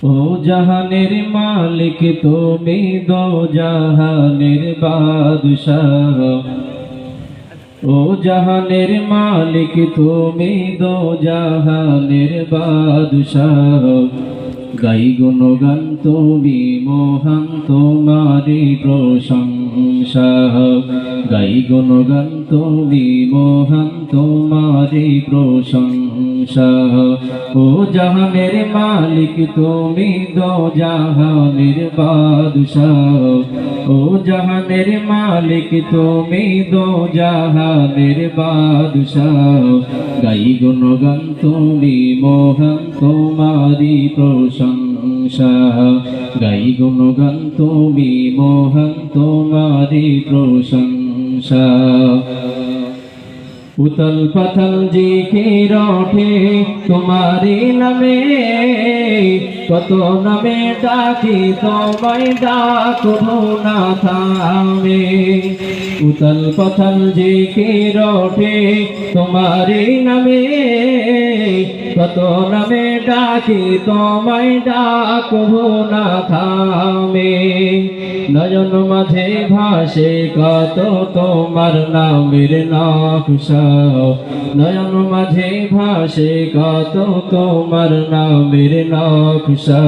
ও জাহানের মালিক তুমি দো জাহানের বাদশাহ। ও জাহানের মালিক তুমি দো জাহানের বাদশাহ। গাই গুণগান তুমি মহান তোমারি প্রশংসা। গাই গুণগান তুমি মহান তোমারি প্রশংসা। ও জাহানের মালিক তুমি দো জাহানের বাদশাহ। ও জাহানের মালিক তুমি দো জাহানের বাদশাহ। গাই গুণগান তুমি মহান তোমারি প্রশংসা। গাই গুণগান তুমি মহান তোমারি প্রশংসা। উতল পাথল জিকির ওঠে তোমারি নামে, কত নামে ডাকি তোমায় ডাকবো না থামে। উতল পাথল জিকির ওঠে তোমারি নামে, কত নামে ডাকি তোমায় ডাকবো না থামে। নয়ন মাঝে ভাসে কত তোমার নামের নকশা। নয়ন মাঝে ভাসে কত তোমার নামের নকশা।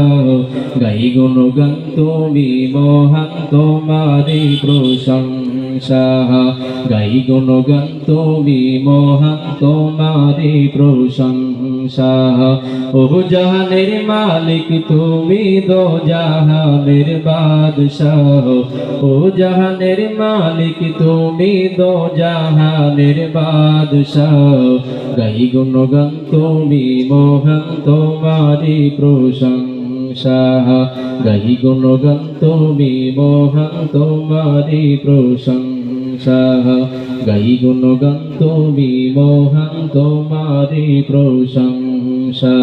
গাই গুণগান তুমি মহান তোমারি প্রশংসা। গাই গুণগান তুমি মহান তোমারি প্রশংসা। ও জাহানের মালিক তুমি দো জাহানের বাদশাহ। ও জাহানের মালিক তুমি দো জাহানের বাদশাহ। গাই গুণগান তুমি মহান তোমারি প্রশংসা। গাই গুণগান তুমি মহান তোমারি প্রশংসা। গাই গুণগান তুমি মহান তোমারি প্রশংসা।